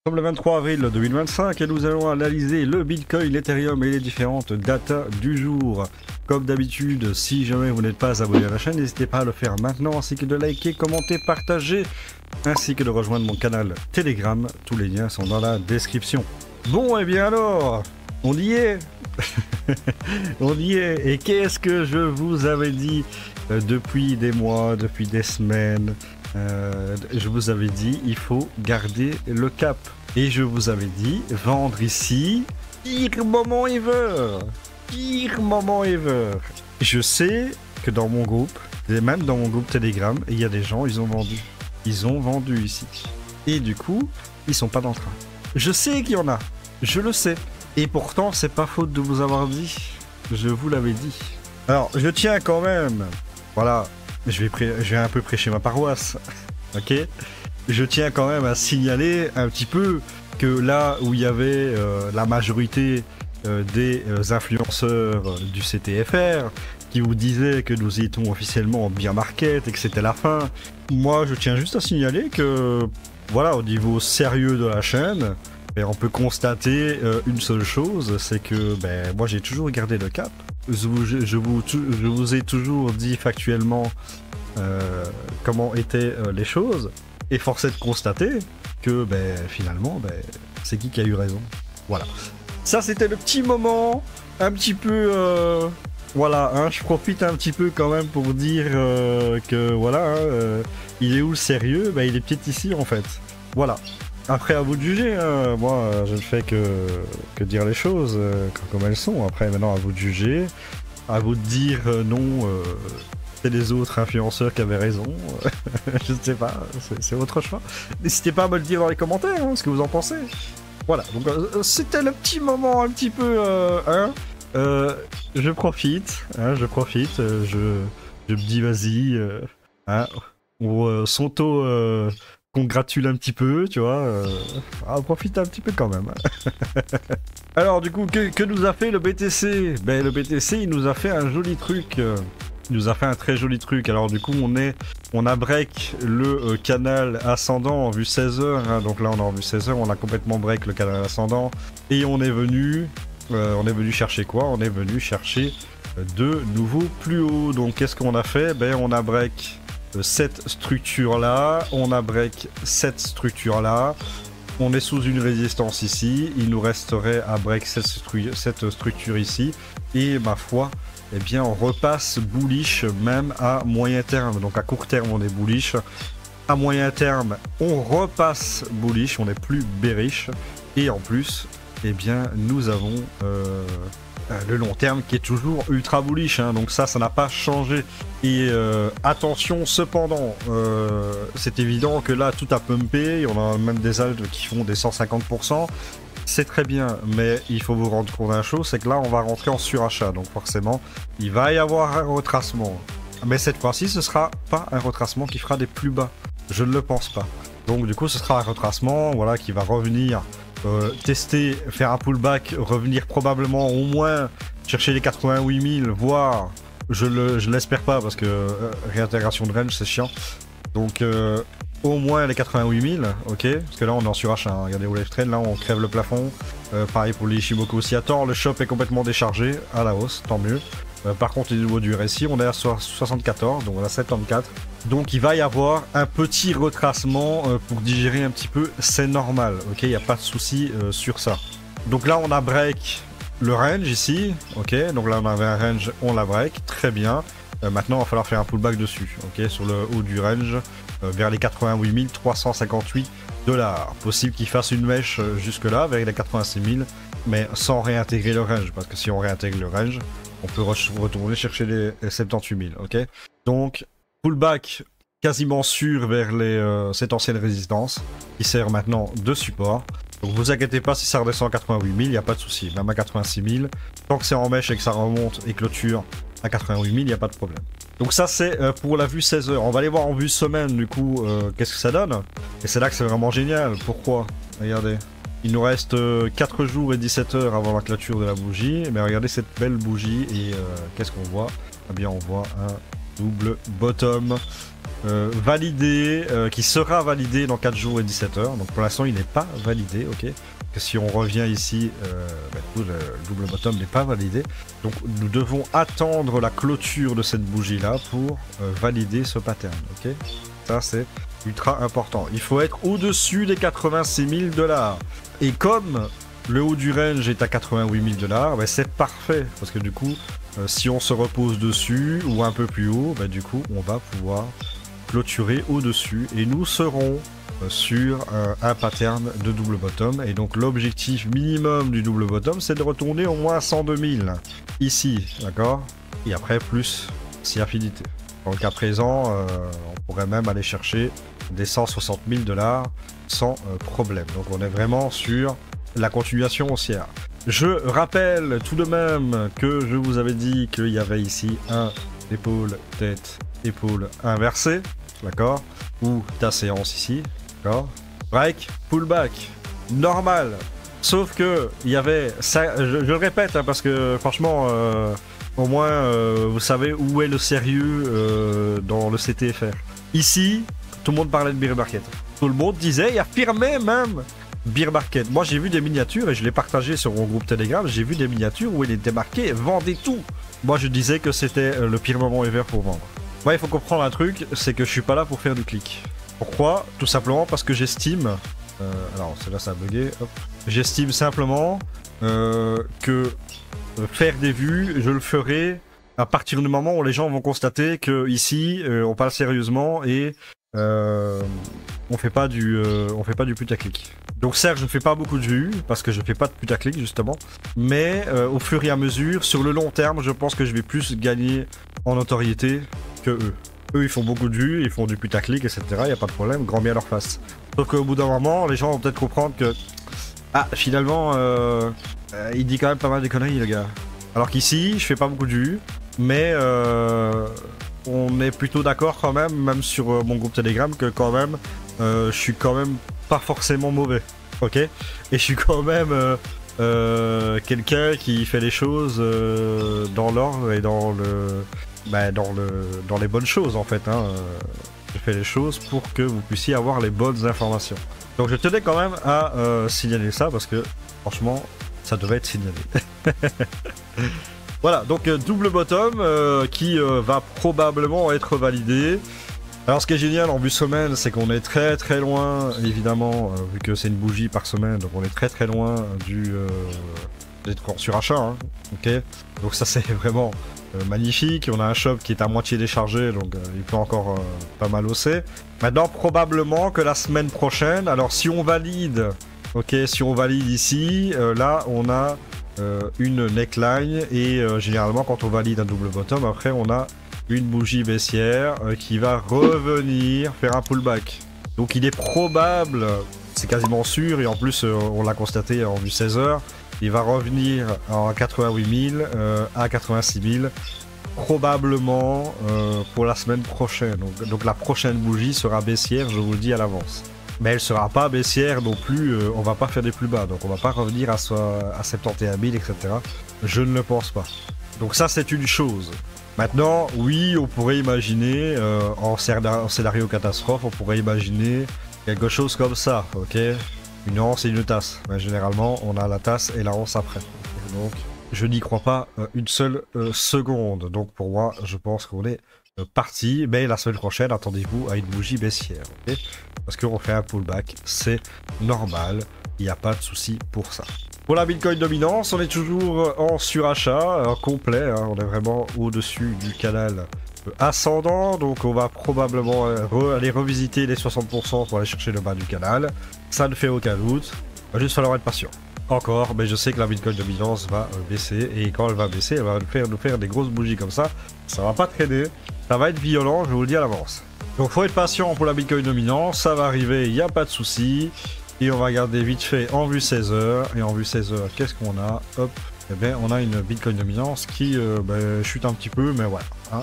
Comme le 23 avril 2025 et nous allons analyser le Bitcoin, l'Ethereum et les différentes datas du jour. Comme d'habitude, si jamais vous n'êtes pas abonné à la chaîne, n'hésitez pas à le faire maintenant, ainsi que de liker, commenter, partager, ainsi que de rejoindre mon canal Telegram. Tous les liens sont dans la description. Bon, et bien alors, on y est. On y est. Et qu'est-ce que je vous avais dit depuis des mois, depuis des semaines? Je vous avais dit, il faut garder le cap. Et je vous avais dit, vendre ici, pire moment ever. Pire moment ever. Je sais que dans mon groupe, et même dans mon groupe Telegram, il y a des gens, ils ont vendu. Ils ont vendu ici. Et du coup, ils sont pas dans le train. Je sais qu'il y en a. Je le sais. Et pourtant, c'est pas faute de vous avoir dit. Je vous l'avais dit. Alors, je tiens quand même... Voilà. Je vais un peu prêcher ma paroisse, ok. Je tiens quand même à signaler un petit peu que là où il y avait la majorité des influenceurs du CTFR qui vous disaient que nous étions officiellement en bear market et que c'était la fin, moi je tiens juste à signaler que, voilà, au niveau sérieux de la chaîne, on peut constater une seule chose, c'est que moi j'ai toujours gardé le cap. Je vous ai toujours dit factuellement comment étaient les choses, et force est de constater que finalement c'est qui a eu raison. Voilà. Ça c'était le petit moment un petit peu voilà, hein, je profite un petit peu quand même pour dire que voilà, il est où le sérieux? Il est peut-être ici en fait. Voilà. Après, à vous de juger, hein. Moi je ne fais que dire les choses comme elles sont. Après, maintenant, à vous de juger, à vous de dire non, c'est les autres influenceurs qui avaient raison. Je ne sais pas, c'est votre choix. N'hésitez pas à me le dire dans les commentaires, hein, ce que vous en pensez. Voilà, donc c'était le petit moment un petit peu... je profite, hein, je me dis vas-y, hein, on s'auto... congratule un petit peu, tu vois, on profite un petit peu quand même. Alors du coup, que nous a fait le BTC? Le BTC, il nous a fait un joli truc, il nous a fait un très joli truc. Alors du coup, on a break le canal ascendant en vue 16h, hein. Donc là on est en vue 16h, on a complètement break le canal ascendant, et on est venu chercher quoi? On est venu chercher de nouveau plus haut. Donc qu'est-ce qu'on a fait? On a break cette structure là, on a break cette structure là, on est sous une résistance ici, il nous resterait à break cette structure ici, et ma foi, eh bien on repasse bullish même à moyen terme. Donc à court terme on est bullish, à moyen terme on repasse bullish, on n'est plus bearish, et en plus eh bien nous avons le long terme qui est toujours ultra bullish, hein. Donc ça n'a pas changé. Et attention cependant, c'est évident que là tout a pumpé, on a même des altes qui font des 150%, c'est très bien, mais il faut vous rendre compte d'un chose, c'est que là on va rentrer en surachat, donc forcément il va y avoir un retracement. Mais cette fois-ci ce sera pas un retracement qui fera des plus bas, je ne le pense pas. Donc du coup ce sera un retracement, voilà, qui va revenir tester, faire un pullback, revenir probablement au moins chercher les 88 000, voire, je l'espère pas parce que réintégration de range c'est chiant, donc au moins les 88 000, ok, parce que là on est en surachat, hein. Regardez au left trend, là on crève le plafond, pareil pour les Ishimoku Oscillator, le shop est complètement déchargé, à la hausse, tant mieux. Par contre, au niveau du RSI, on est à 74, donc on a 74. Donc il va y avoir un petit retracement pour digérer un petit peu, c'est normal, ok, il n'y a pas de souci sur ça. Donc là on a break le range ici, ok, donc là on avait un range, on l'a break, très bien. Maintenant il va falloir faire un pullback dessus, ok, sur le haut du range, vers les 88 358 $. Possible qu'il fasse une mèche jusque là, vers les 86 000, mais sans réintégrer le range, parce que si on réintègre le range, on peut retourner chercher les 78 000, ok. Donc, pullback quasiment sûr vers cette ancienne résistance, qui sert maintenant de support. Donc vous inquiétez pas si ça redescend à 88 000, il n'y a pas de souci. Même à 86 000, tant que c'est en mèche et que ça remonte et clôture à 88 000, il n'y a pas de problème. Donc ça c'est pour la vue 16h. On va aller voir en vue semaine du coup qu'est-ce que ça donne. Et c'est là que c'est vraiment génial. Pourquoi? Regardez. Il nous reste 4 jours et 17 heures avant la clôture de la bougie. Mais regardez cette belle bougie et qu'est-ce qu'on voit? Eh bien on voit un double bottom validé, qui sera validé dans 4 jours et 17 heures. Donc pour l'instant il n'est pas validé, ok. Que si on revient ici, le double bottom n'est pas validé. Donc nous devons attendre la clôture de cette bougie là pour valider ce pattern, ok. Ça c'est ultra important. Il faut être au-dessus des 86 000 $. Et comme le haut du range est à 88 000 $, ben c'est parfait. Parce que du coup, si on se repose dessus ou un peu plus haut, ben du coup, on va pouvoir clôturer au-dessus. Et nous serons sur un pattern de double bottom. Et donc l'objectif minimum du double bottom, c'est de retourner au moins 102 000 ici, d'accord. Et après, plus si affinité. Dans le cas présent, on pourrait même aller chercher des 160 000 $ sans problème. Donc on est vraiment sur la continuation haussière. Je rappelle tout de même que je vous avais dit qu'il y avait ici un épaule, tête, épaule inversée, d'accord, ou ta séance ici, d'accord, break, pullback, normal. Sauf que il y avait, ça, je le répète hein, parce que franchement, au moins vous savez où est le sérieux dans le CTFR. Ici, tout le monde parlait de bear market. Tout le monde disait, et affirmait même bear market. Moi j'ai vu des miniatures et je l'ai partagé sur mon groupe Telegram. J'ai vu des miniatures où il était marqué vendez tout. Moi je disais que c'était le pire moment ever pour vendre. Moi il faut comprendre un truc, c'est que je suis pas là pour faire du clic. Pourquoi? Tout simplement parce que j'estime. Alors c'est là ça a bugué. J'estime simplement que faire des vues, je le ferai à partir du moment où les gens vont constater que ici on parle sérieusement et on fait pas du putaclic. Donc certes je ne fais pas beaucoup de vues parce que je fais pas de putaclic justement, mais au fur et à mesure sur le long terme je pense que je vais plus gagner en notoriété que eux. Eux ils font beaucoup de vues, ils font du putaclic etc, y a pas de problème, grand bien leur face. Sauf qu'au bout d'un moment les gens vont peut-être comprendre que ah finalement il dit quand même pas mal de conneries le gars. Alors qu'ici je fais pas beaucoup de vues, mais on est plutôt d'accord quand même sur mon groupe Telegram, que quand même, je suis quand même pas forcément mauvais, ok. Et je suis quand même quelqu'un qui fait les choses dans l'ordre et dans les bonnes choses en fait. Hein. Je fais les choses pour que vous puissiez avoir les bonnes informations. Donc je tenais quand même à signaler ça parce que franchement, ça devait être signalé. Voilà, donc double bottom qui va probablement être validé. Alors ce qui est génial en vue semaine, c'est qu'on est très très loin, évidemment, vu que c'est une bougie par semaine, donc on est très très loin d'être en surachat, hein, ok. Donc ça c'est vraiment magnifique. On a un shop qui est à moitié déchargé, donc il peut encore pas mal hausser. Maintenant probablement que la semaine prochaine, alors si on valide, ok, si on valide ici, là on a une neckline et généralement quand on valide un double bottom, après on a une bougie baissière qui va revenir faire un pullback. Donc il est probable, c'est quasiment sûr, et en plus on l'a constaté en vue 16 heures, il va revenir à 88 000 à 86 000 probablement pour la semaine prochaine. Donc la prochaine bougie sera baissière, je vous le dis à l'avance. Mais elle sera pas baissière non plus, on va pas faire des plus bas, donc on va pas revenir à 71 000, etc. Je ne le pense pas. Donc ça c'est une chose. Maintenant, oui, on pourrait imaginer, en scénario catastrophe, on pourrait imaginer quelque chose comme ça, ok. Une anse et une tasse. Mais généralement, on a la tasse et la anse après. Donc, je n'y crois pas une seule seconde. Donc pour moi, je pense qu'on est parti. Mais la semaine prochaine, attendez-vous à une bougie baissière, ok. Parce qu'on fait un pullback, c'est normal, il n'y a pas de souci pour ça. Pour la Bitcoin dominance, on est toujours en surachat complet, hein, on est vraiment au-dessus du canal ascendant, donc on va probablement aller revisiter les 60% pour aller chercher le bas du canal. Ça ne fait aucun doute, il va juste falloir être patient. Encore, mais je sais que la Bitcoin dominance va baisser, et quand elle va baisser, elle va nous faire des grosses bougies comme ça. Ça va pas traîner, ça va être violent, je vous le dis à l'avance. Donc faut être patient pour la Bitcoin dominance, ça va arriver, il n'y a pas de souci. Et on va regarder vite fait en vue 16 heures. Et en vue 16 heures, qu'est-ce qu'on a? Hop, eh bien on a une Bitcoin dominance qui chute un petit peu, mais voilà. Hein.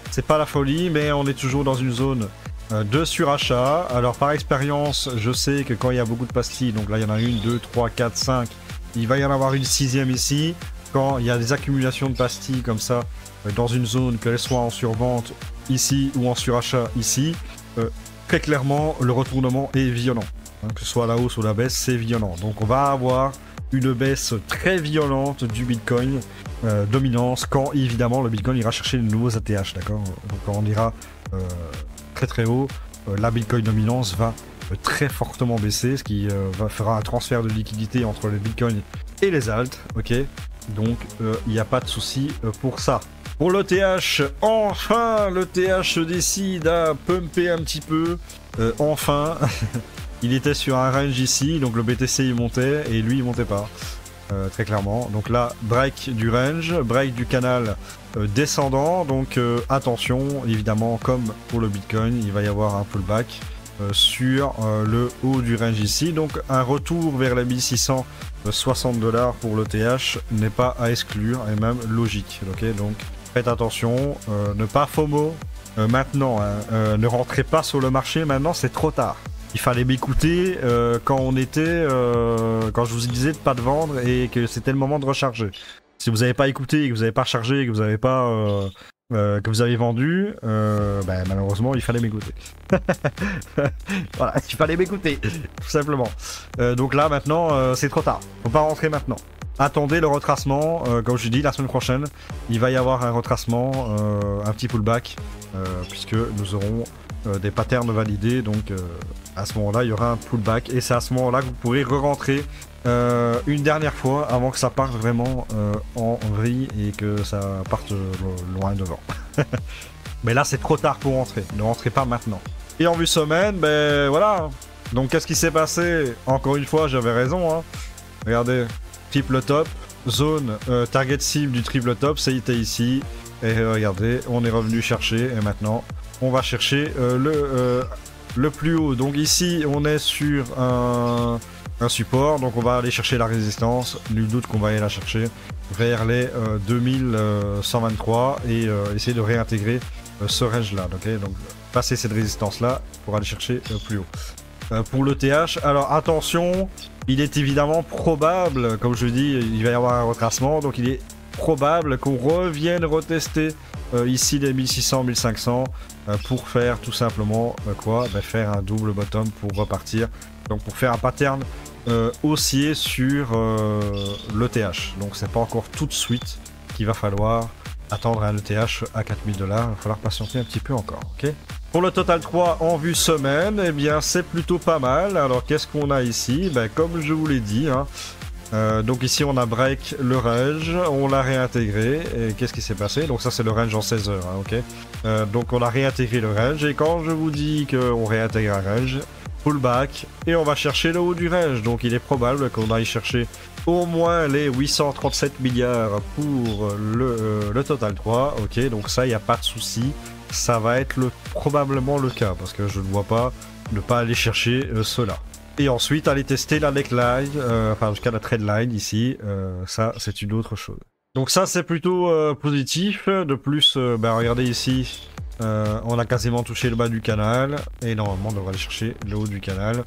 C'est pas la folie, mais on est toujours dans une zone de surachat. Alors par expérience, je sais que quand il y a beaucoup de pastilles, donc là il y en a 1, 2, 3, 4, 5, il va y en avoir une 6e ici. Quand il y a des accumulations de pastilles comme ça, dans une zone, qu'elle soit en survente ici ou en surachat ici, très clairement le retournement est violent. Hein, que ce soit la hausse ou la baisse, c'est violent. Donc on va avoir une baisse très violente du Bitcoin dominance quand évidemment le Bitcoin ira chercher de nouveaux ATH, d'accord. Donc quand on ira très très haut, la Bitcoin dominance va très fortement baisser, ce qui fera un transfert de liquidité entre le Bitcoin et les alts, ok. Donc il n'y a pas de souci pour ça. Pour l'ETH, enfin l'ETH se décide à pumper un petit peu, enfin. Il était sur un range ici, donc le BTC il montait et lui il montait pas, très clairement. Donc là, break du range, break du canal descendant, donc attention, évidemment, comme pour le Bitcoin, il va y avoir un pullback sur le haut du range ici. Donc un retour vers les 1660 $ pour l'ETH n'est pas à exclure et même logique, ok. Donc faites attention, ne pas FOMO maintenant, hein, ne rentrez pas sur le marché maintenant, c'est trop tard. Il fallait m'écouter quand on était, quand je vous disais de pas de vendre et que c'était le moment de recharger. Si vous n'avez pas écouté et que vous n'avez pas rechargé et que vous n'avez pas, que vous avez vendu, ben, malheureusement il fallait m'écouter. Voilà, il fallait m'écouter, tout simplement. Donc là maintenant c'est trop tard. Faut pas rentrer maintenant. Attendez le retracement, comme je dis la semaine prochaine, il va y avoir un retracement, un petit pullback, puisque nous aurons des patterns validés, donc à ce moment là il y aura un pullback et c'est à ce moment là que vous pourrez re-rentrer une dernière fois avant que ça parte vraiment en vrille et que ça parte loin devant. Mais là c'est trop tard pour rentrer, ne rentrez pas maintenant. Et en vue semaine, ben voilà, donc qu'est-ce qui s'est passé? Encore une fois j'avais raison, hein. Regardez, triple top, zone target cible du triple top, ça y était ici, et regardez, on est revenu chercher et maintenant on va chercher le plus haut. Donc ici, on est sur un support. Donc on va aller chercher la résistance. Nul doute qu'on va aller la chercher vers les 2123 et essayer de réintégrer ce range-là. Okay, donc passer cette résistance-là pour aller chercher plus haut. Pour l'ETH, alors attention, il est évidemment probable, comme je dis, il va y avoir un retracement. Donc il est probable qu'on revienne retester ici les 1600-1500 pour faire tout simplement quoi, faire un double bottom pour repartir, donc pour faire un pattern haussier sur l'ETH. Donc c'est pas encore tout de suite qu'il va falloir attendre un ETH à 4000 $, il va falloir patienter un petit peu encore, ok. Pour le total 3 en vue semaine, eh bien c'est plutôt pas mal. Alors qu'est-ce qu'on a ici? Comme je vous l'ai dit, hein, donc ici on a break le range, on l'a réintégré, et qu'est-ce qui s'est passé? Donc ça c'est le range en 16 heures, hein, ok. Donc on a réintégré le range, et quand je vous dis qu'on réintègre un range, pullback, et on va chercher le haut du range, donc il est probable qu'on aille chercher au moins les 837 milliards pour le total 3, ok. Donc ça il n'y a pas de souci, ça va être probablement le cas, parce que je ne vois pas ne pas aller chercher cela. Et ensuite, aller tester la neckline, enfin jusqu'à la trendline ici, ça c'est une autre chose. Donc ça c'est plutôt positif. De plus, regardez ici, on a quasiment touché le bas du canal, et normalement on devrait aller chercher le haut du canal.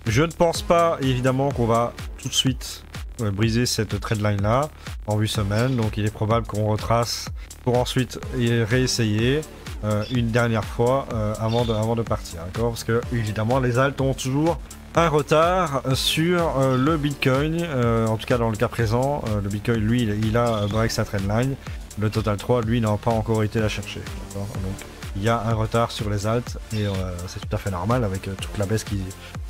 Je ne pense pas évidemment qu'on va tout de suite briser cette trendline là en vue semaine, donc il est probable qu'on retrace pour ensuite réessayer une dernière fois avant de partir, d'accord? Parce que évidemment les alts ont toujours un retard sur le Bitcoin, en tout cas dans le cas présent, le Bitcoin lui il a break sa trendline, le total 3 lui n'a pas encore été la chercher, donc il y a un retard sur les alts et c'est tout à fait normal avec toute la baisse qu'il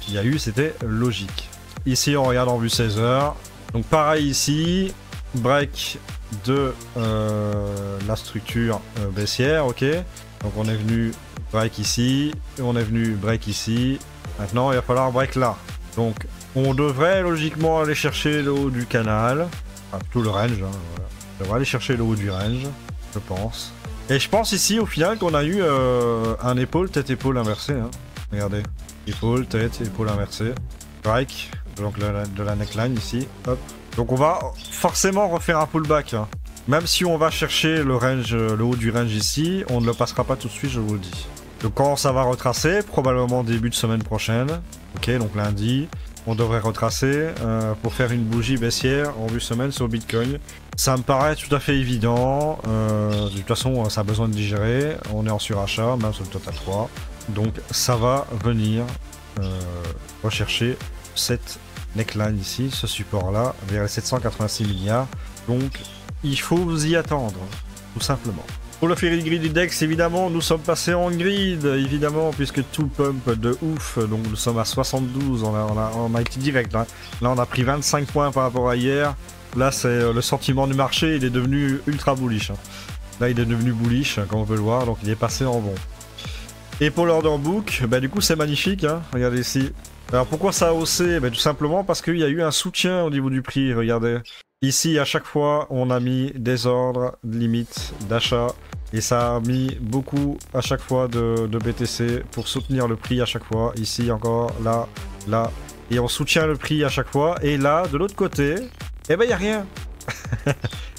y a eu, c'était logique. Ici on regarde en vue 16 heures, donc pareil ici, break de la structure baissière, ok, donc on est venu break ici, et on est venu break ici. Maintenant, il va falloir break là. Donc, on devrait logiquement aller chercher le haut du canal. Enfin, plutôt le range. Hein, voilà. On devrait aller chercher le haut du range, je pense. Et je pense ici, au final, qu'on a eu un épaule, tête-épaule inversée. Hein. Regardez. Épaule, tête, épaule inversée. Break. Donc, de la neckline ici. Hop. Donc, on va forcément refaire un pullback. Hein. Même si on va chercher le range, le haut du range ici, on ne le passera pas tout de suite, je vous le dis. Donc quand ça va retracer, probablement début de semaine prochaine, ok, donc lundi, on devrait retracer pour faire une bougie baissière en vue semaine sur Bitcoin. Ça me paraît tout à fait évident. De toute façon, ça a besoin de digérer. On est en surachat, même sur le total 3. Donc ça va venir rechercher cette neckline ici, ce support-là, vers les 786 milliards. Donc il faut vous y attendre, tout simplement. Pour le ferry grid index, évidemment, nous sommes passés en grid, évidemment, puisque tout pump de ouf. Donc nous sommes à 72, on a été direct. Là, on a pris 25 points par rapport à hier. Là, c'est le sentiment du marché, il est devenu ultra bullish. Là, il est devenu bullish, comme on peut le voir, donc il est passé en bon. Et pour l'order book, bah, du coup, c'est magnifique, hein. Regardez ici. Alors pourquoi ça a haussé? Bah, tout simplement parce qu'il y a eu un soutien au niveau du prix, regardez. Ici, à chaque fois, on a mis des ordres limites d'achat. Et ça a mis beaucoup à chaque fois de BTC pour soutenir le prix à chaque fois. Ici encore, là, là. Et on soutient le prix à chaque fois. Et là, de l'autre côté, eh ben, il n'y a rien.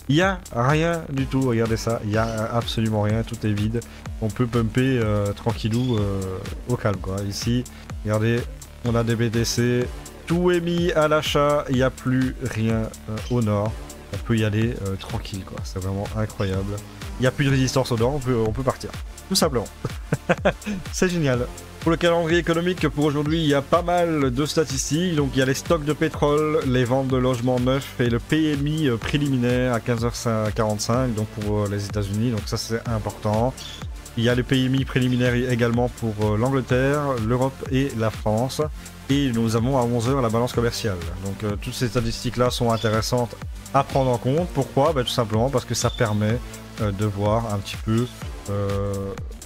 Il n'y a rien du tout. Regardez ça. Il n'y a absolument rien. Tout est vide. On peut pumper tranquillou au calme, quoi. Ici, regardez, on a des BTC. Tout est mis à l'achat. Il n'y a plus rien au nord. On peut y aller tranquille, quoi. C'est vraiment incroyable. Il n'y a plus de résistance au nord. On peut partir. Tout simplement. C'est génial. Pour le calendrier économique, pour aujourd'hui, il y a pas mal de statistiques. Donc il y a les stocks de pétrole, les ventes de logements neufs et le PMI préliminaire à 15h45, donc pour les États-Unis. Donc ça, c'est important. Il y a le PMI préliminaire également pour l'Angleterre, l'Europe et la France. Et nous avons à 11h la balance commerciale. Donc toutes ces statistiques-là sont intéressantes à prendre en compte. Pourquoi? Tout simplement parce que ça permet de voir un petit peu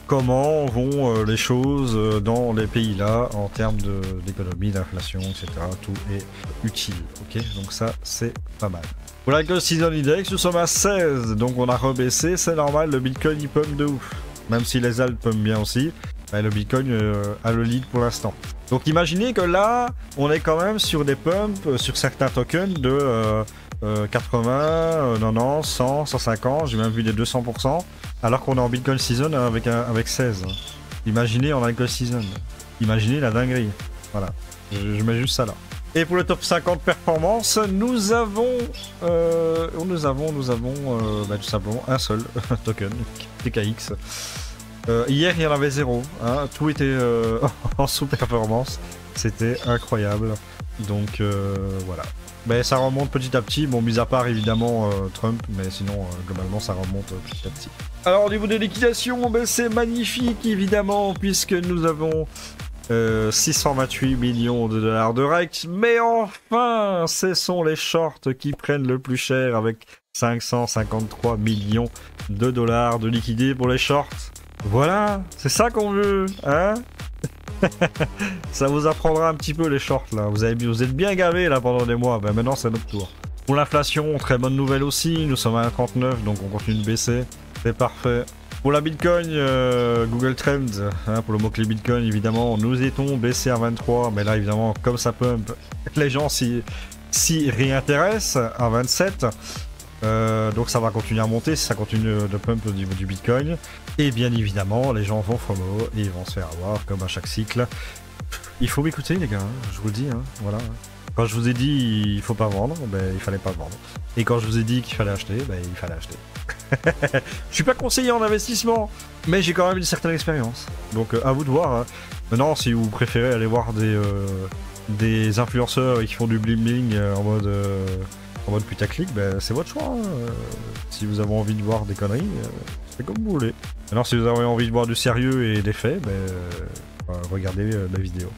comment vont les choses dans les pays-là en termes d'économie, d'inflation, etc. Tout est utile. Ok, donc ça, c'est pas mal. Pour la Gold Season Index, nous sommes à 16, donc on a rebaissé. C'est normal, le Bitcoin il pump de ouf. Même si les alt pumpent bien aussi, bah, le Bitcoin a le lead pour l'instant. Donc imaginez que là, on est quand même sur des pumps, sur certains tokens de 80, 90, 100, 150, j'ai même vu des 200%, alors qu'on est en Bitcoin Season avec 16. Imaginez en Bitcoin Season. Imaginez la dinguerie. Voilà, je mets juste ça là. Et pour le top 50 performance, nous avons tout simplement un seul token, TKX. Hier, il y en avait 0. Hein, tout était en sous-performance. C'était incroyable. Donc, voilà. Mais ça remonte petit à petit. Bon, mis à part évidemment Trump, mais sinon, globalement, ça remonte petit à petit. Alors, au niveau des liquidations, ben, c'est magnifique, évidemment, puisque nous avons 628 millions de dollars de rect. Mais enfin, ce sont les shorts qui prennent le plus cher avec 553 millions de dollars de liquidés pour les shorts. Voilà, c'est ça qu'on veut, hein. Ça vous apprendra un petit peu les shorts là. Vous êtes bien gavés là pendant des mois. Ben maintenant c'est notre tour. Pour l'inflation, très bonne nouvelle aussi. Nous sommes à 1,39, donc on continue de baisser. C'est parfait. Pour la Bitcoin, Google Trends, hein, pour le mot-clé Bitcoin, évidemment, nous étions baissés à 23. Mais là, évidemment, comme ça pump, les gens s'y réintéressent à 27. Donc ça va continuer à monter si ça continue de pump au niveau du Bitcoin. Et bien évidemment, les gens vont FOMO et ils vont se faire avoir comme à chaque cycle. Il faut m'écouter les gars, hein, je vous le dis, hein, voilà. Quand je vous ai dit il faut pas vendre, ben il fallait pas vendre. Et quand je vous ai dit qu'il fallait acheter, ben il fallait acheter. Je suis pas conseiller en investissement, mais j'ai quand même une certaine expérience. Donc à vous de voir. Hein. Maintenant, si vous préférez aller voir des influenceurs qui font du bling bling en mode putaclic, ben, c'est votre choix. Hein. Si vous avez envie de voir des conneries, c'est comme vous voulez. Alors si vous avez envie de voir du sérieux et des faits, ben, regardez la vidéo.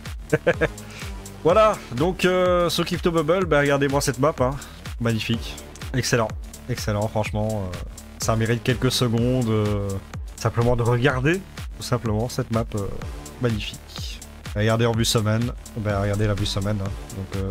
Voilà, donc sur Crypto Bubble, ben, regardez-moi cette map. Hein. Magnifique. Excellent. Excellent, franchement. Ça mérite quelques secondes simplement de regarder, tout simplement, cette map magnifique. Regardez en vue semaine. Ben, regardez la vue semaine. Hein. Donc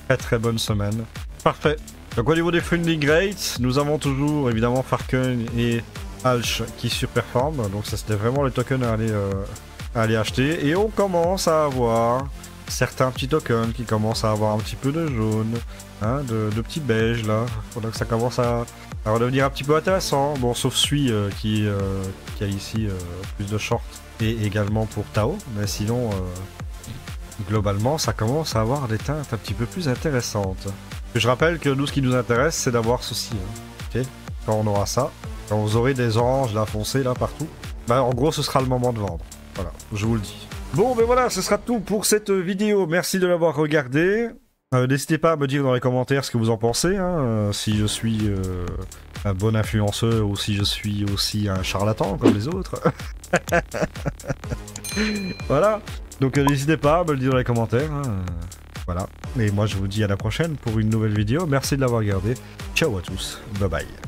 très très bonne semaine. Parfait. Donc au niveau des funding rates, nous avons toujours évidemment Farken et Alch qui surperforment. Donc ça c'était vraiment les tokens à aller acheter. Et on commence à avoir certains petits tokens qui commencent à avoir un petit peu de jaune, hein, de petits beige là. Faudra que ça commence à redevenir un petit peu intéressant. Bon, sauf celui qui a ici plus de short et également pour Tao. Mais sinon, globalement, ça commence à avoir des teintes un petit peu plus intéressantes. Je rappelle que nous, ce qui nous intéresse, c'est d'avoir ceci. Hein. Ok, quand on aura ça, quand vous aurez des oranges là foncées là partout, bah en gros, ce sera le moment de vendre. Voilà, je vous le dis. Bon, ben voilà, ce sera tout pour cette vidéo. Merci de l'avoir regardé. N'hésitez pas à me dire dans les commentaires ce que vous en pensez, hein, si je suis un bon influenceur ou si je suis aussi un charlatan comme les autres. Voilà, donc n'hésitez pas à me le dire dans les commentaires. Hein. Voilà, et moi je vous dis à la prochaine pour une nouvelle vidéo. Merci de l'avoir regardé. Ciao à tous, bye bye.